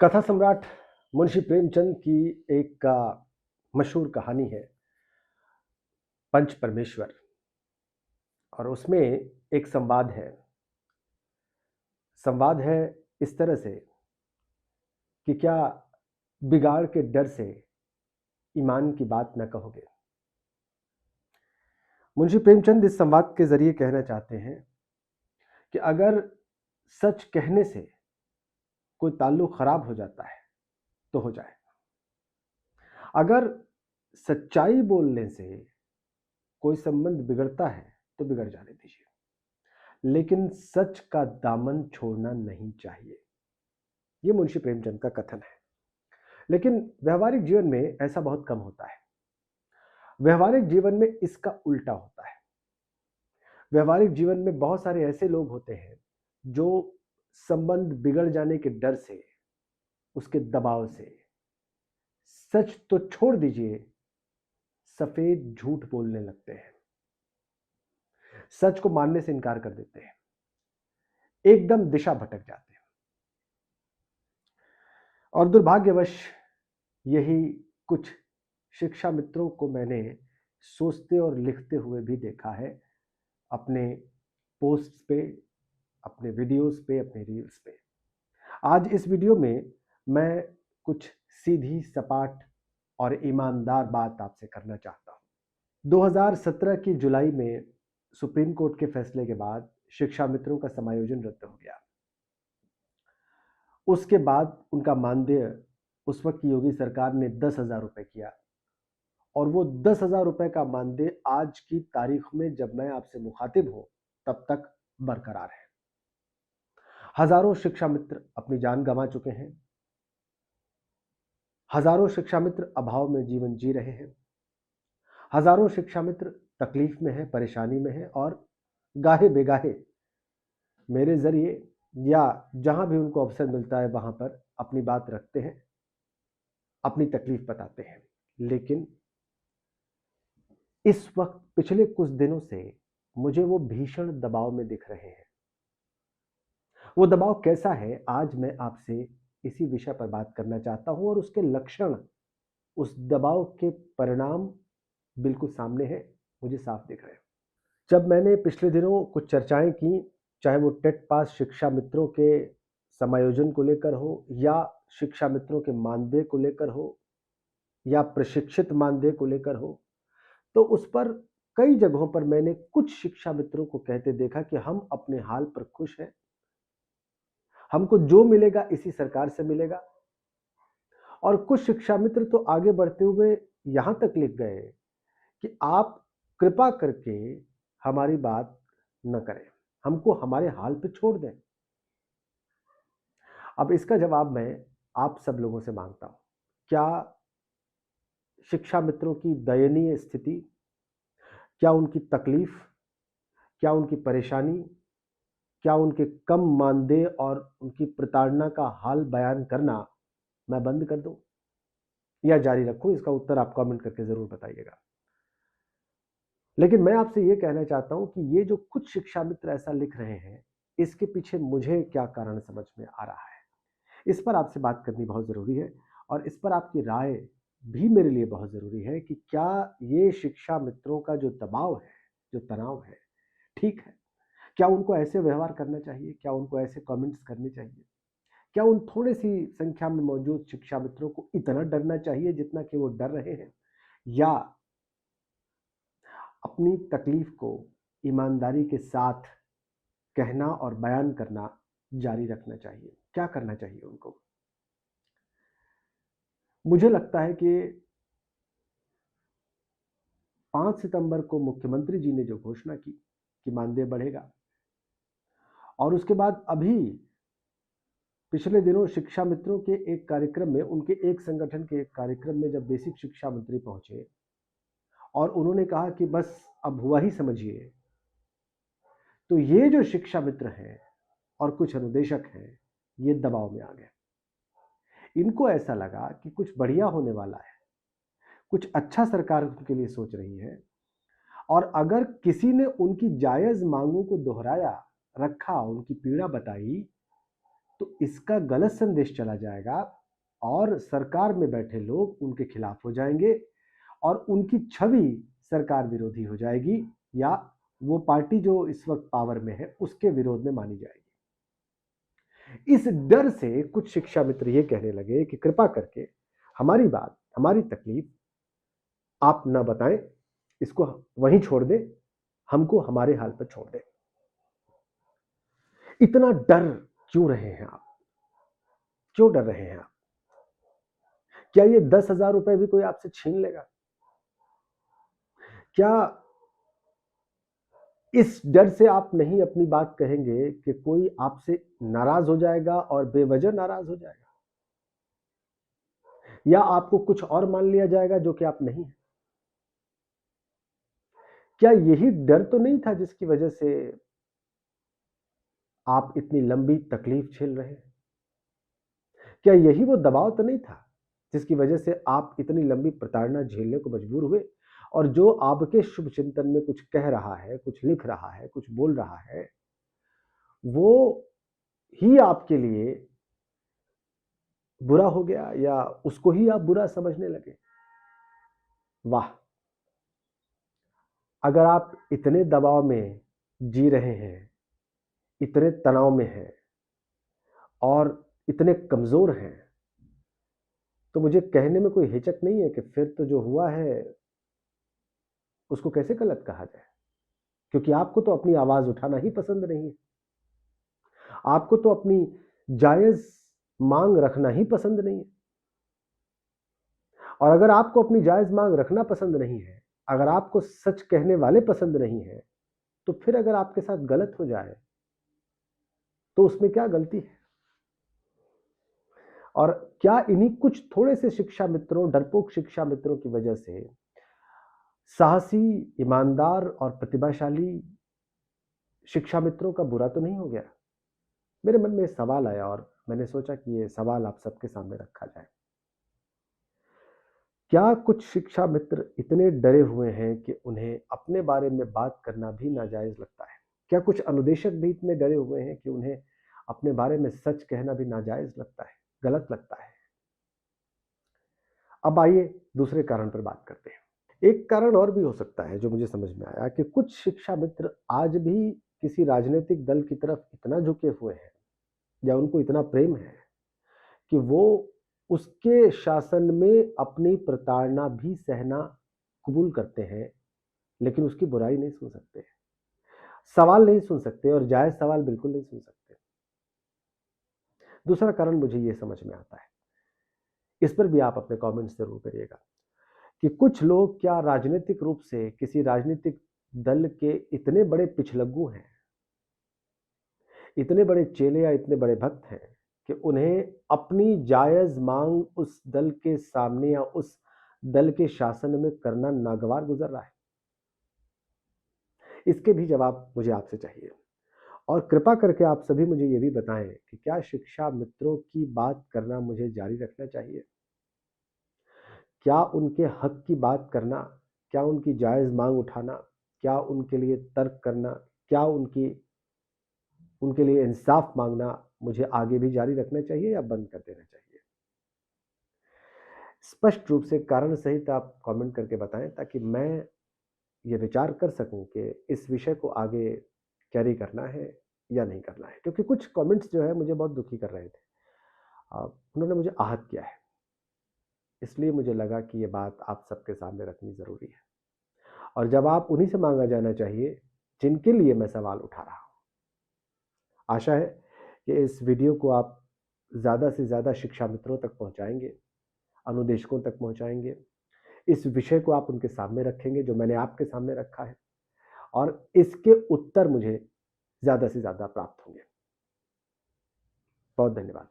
कथा सम्राट मुंशी प्रेमचंद की एक मशहूर कहानी है पंच परमेश्वर। और उसमें एक संवाद है इस तरह से कि क्या बिगाड़ के डर से ईमान की बात न कहोगे। मुंशी प्रेमचंद इस संवाद के जरिए कहना चाहते हैं कि अगर सच कहने से कोई ताल्लुक खराब हो जाता है तो हो जाए, अगर सच्चाई बोलने से कोई संबंध बिगड़ता है तो बिगड़ जाने दीजिए, लेकिन सच का दामन छोड़ना नहीं चाहिए। ये मुंशी प्रेमचंद का कथन है। लेकिन व्यवहारिक जीवन में ऐसा बहुत कम होता है। व्यवहारिक जीवन में इसका उल्टा होता है। व्यवहारिक जीवन में बहुत सारे ऐसे लोग होते हैं जो संबंध बिगड़ जाने के डर से, उसके दबाव से सच तो छोड़ दीजिए, सफेद झूठ बोलने लगते हैं, सच को मानने से इनकार कर देते हैं, एकदम दिशा भटक जाते हैं। और दुर्भाग्यवश यही कुछ शिक्षा मित्रों को मैंने सोचते और लिखते हुए भी देखा है, अपने पोस्ट्स पे, अपने वीडियोस पे, अपने रील्स पे। आज इस वीडियो में मैं कुछ सीधी सपाट और ईमानदार बात आपसे करना चाहता हूं। 2017 की जुलाई में सुप्रीम कोर्ट के फैसले के बाद शिक्षा मित्रों का समायोजन रद्द हो गया। उसके बाद उनका मानदेय उस वक्त की योगी सरकार ने 10,000 रुपए किया, और वो 10,000 रुपए का मानदेय आज की तारीख में जब मैं आपसे मुखातिब हूं तब तक बरकरार है। हजारों शिक्षा मित्र अपनी जान गंवा चुके हैं, हजारों शिक्षा मित्र अभाव में जीवन जी रहे हैं, हजारों शिक्षा मित्र तकलीफ में है, परेशानी में है, और गाहे बेगाहे मेरे जरिए या जहां भी उनको अवसर मिलता है वहां पर अपनी बात रखते हैं, अपनी तकलीफ बताते हैं। लेकिन इस वक्त पिछले कुछ दिनों से मुझे वो भीषण दबाव में दिख रहे हैं। वो दबाव कैसा है, आज मैं आपसे इसी विषय पर बात करना चाहता हूं, और उसके लक्षण, उस दबाव के परिणाम बिल्कुल सामने हैं, मुझे साफ दिख रहे हैं। जब मैंने पिछले दिनों कुछ चर्चाएं की, चाहे वो टेट पास शिक्षा मित्रों के समायोजन को लेकर हो, या शिक्षा मित्रों के मानदेय को लेकर हो, या प्रशिक्षित मानदेय को लेकर हो, तो उस पर कई जगहों पर मैंने कुछ शिक्षा मित्रों को कहते देखा कि हम अपने हाल पर खुश हैं, हमको जो मिलेगा इसी सरकार से मिलेगा। और कुछ शिक्षा मित्र तो आगे बढ़ते हुए यहां तक लिख गए कि आप कृपा करके हमारी बात न करें, हमको हमारे हाल पे छोड़ दें। अब इसका जवाब मैं आप सब लोगों से मांगता हूं। क्या शिक्षा मित्रों की दयनीय स्थिति, क्या उनकी तकलीफ, क्या उनकी परेशानी, क्या उनके कम मानदेय और उनकी प्रताड़ना का हाल बयान करना मैं बंद कर दूं या जारी रखूं? इसका उत्तर आप कमेंट करके जरूर बताइएगा। लेकिन मैं आपसे यह कहना चाहता हूं कि ये जो कुछ शिक्षा मित्र ऐसा लिख रहे हैं, इसके पीछे मुझे क्या कारण समझ में आ रहा है, इस पर आपसे बात करनी बहुत जरूरी है। और इस पर आपकी राय भी मेरे लिए बहुत जरूरी है कि क्या ये शिक्षा मित्रों का जो दबाव है, जो तनाव है, ठीक है? क्या उनको ऐसे व्यवहार करना चाहिए? क्या उनको ऐसे कमेंट्स करने चाहिए? क्या उन थोड़ी सी संख्या में मौजूद शिक्षा मित्रों को इतना डरना चाहिए जितना कि वो डर रहे हैं? या अपनी तकलीफ को ईमानदारी के साथ कहना और बयान करना जारी रखना चाहिए? क्या करना चाहिए उनको? मुझे लगता है कि 5 सितंबर को मुख्यमंत्री जी ने जो घोषणा की कि मानदेय बढ़ेगा, और उसके बाद अभी पिछले दिनों शिक्षा मित्रों के एक कार्यक्रम में, उनके एक संगठन के एक कार्यक्रम में जब बेसिक शिक्षा मंत्री पहुंचे और उन्होंने कहा कि बस अब हुआ ही समझिए, तो ये जो शिक्षा मित्र हैं और कुछ अनुदेशक हैं, ये दबाव में आ गए। इनको ऐसा लगा कि कुछ बढ़िया होने वाला है, कुछ अच्छा सरकार उनके लिए सोच रही है, और अगर किसी ने उनकी जायज मांगों को दोहराया, रखा, उनकी पीड़ा बताई, तो इसका गलत संदेश चला जाएगा और सरकार में बैठे लोग उनके खिलाफ हो जाएंगे और उनकी छवि सरकार विरोधी हो जाएगी या वो पार्टी जो इस वक्त पावर में है उसके विरोध में मानी जाएगी। इस डर से कुछ शिक्षा मित्र ये कहने लगे कि कृपा करके हमारी बात, हमारी तकलीफ आप न बताएं, इसको वहीं छोड़ दें, हमको हमारे हाल पर छोड़ दें। इतना डर क्यों रहे हैं आप? क्यों डर रहे हैं आप? क्या ये 10,000 रुपए भी कोई आपसे छीन लेगा? क्या इस डर से आप नहीं अपनी बात कहेंगे कि कोई आपसे नाराज हो जाएगा और बेवजह नाराज हो जाएगा, या आपको कुछ और मान लिया जाएगा जो कि आप नहीं है? क्या यही डर तो नहीं था जिसकी वजह से आप इतनी लंबी तकलीफ झेल रहे हैं? क्या यही वो दबाव तो नहीं था जिसकी वजह से आप इतनी लंबी प्रताड़ना झेलने को मजबूर हुए? और जो आपके शुभ चिंतन में कुछ कह रहा है, कुछ लिख रहा है, कुछ बोल रहा है, वो ही आपके लिए बुरा हो गया या उसको ही आप बुरा समझने लगे? वाह! अगर आप इतने दबाव में जी रहे हैं, इतने तनाव में हैं और इतने कमज़ोर हैं, तो मुझे कहने में कोई हिचक नहीं है कि फिर तो जो हुआ है, उसको कैसे गलत कहा जाए? क्योंकि आपको तो अपनी आवाज़ उठाना ही पसंद नहीं है। आपको तो अपनी जायज़ माँग रखना ही पसंद नहीं है। और अगर आपको अपनी जायज़ माँग रखना पसंद नहीं है, अगर आपको सच कहने वाले पसंद नहीं हैं, तो फिर अगर आपके साथ गलत हो जाए, तो उसमें क्या गलती है? और क्या इन्हीं कुछ थोड़े से शिक्षा मित्रों, डरपोक शिक्षा मित्रों की वजह से साहसी, ईमानदार और प्रतिभाशाली शिक्षा मित्रों का बुरा तो नहीं हो गया? मेरे मन में सवाल आया और मैंने सोचा कि ये सवाल आप सबके सामने रखा जाए। क्या कुछ शिक्षा मित्र इतने डरे हुए हैं कि उन्हें अपने बारे में बात करना भी नाजायज़ लगता है? क्या कुछ अनुदेशक भी इतने डरे हुए हैं कि उन्हें अपने बारे में सच कहना भी नाजायज़ लगता है, गलत लगता है? अब आइए दूसरे कारण पर बात करते हैं। एक कारण और भी हो सकता है जो मुझे समझ में आया कि कुछ शिक्षा मित्र आज भी किसी राजनीतिक दल की तरफ इतना झुके हुए हैं या उनको इतना प्रेम है कि वो उसके शासन में अपनी प्रताड़ना भी सहना कबूल करते हैं, लेकिन उसकी बुराई नहीं सुन सकते, सवाल नहीं सुन सकते और जायज़ सवाल बिल्कुल नहीं सुन सकते। दूसरा कारण मुझे ये समझ में आता है, इस पर भी आप अपने कमेंट्स ज़रूर करिएगा, कि कुछ लोग क्या राजनीतिक रूप से किसी राजनीतिक दल के इतने बड़े पिछलग्गू हैं, इतने बड़े चेले या इतने बड़े भक्त हैं कि उन्हें अपनी जायज़ माँग उस दल के सामने या उस दल के शासन में करना नागवार गुज़र रहा है? इसके भी जवाब मुझे आपसे चाहिए। और कृपा करके आप सभी मुझे ये भी बताएँ कि क्या शिक्षा मित्रों की बात करना मुझे जारी रखना चाहिए? क्या उनके हक की बात करना, क्या उनकी जायज़ माँग उठाना, क्या उनके लिए तर्क करना, क्या उनके लिए इंसाफ माँगना मुझे आगे भी जारी रखना चाहिए या बंद कर देना चाहिए? स्पष्ट रूप से कारण सहित आप कमेंट करके बताएँ ताकि मैं ये विचार कर सकूँ कि इस विषय को आगे कैरी करना है या नहीं करना है। क्योंकि कुछ कमेंट्स जो है मुझे बहुत दुखी कर रहे थे। उन्होंने मुझे आहत किया है। इसलिए मुझे लगा कि ये बात आप सबके सामने रखनी ज़रूरी है। और जवाब उन्हीं से माँगा जाना चाहिए जिनके लिए मैं सवाल उठा रहा हूँ। आशा है कि इस वीडियो को आप ज़्यादा से ज़्यादा शिक्षा मित्रों तक पहुँचाएँगे, अनुदेशकों तक पहुँचाएँगे। इस विषय को आप उनके सामने रखेंगे जो मैंने आपके सामने रखा है और इसके उत्तर मुझे ज़्यादा से ज़्यादा प्राप्त होंगे। बहुत धन्यवाद।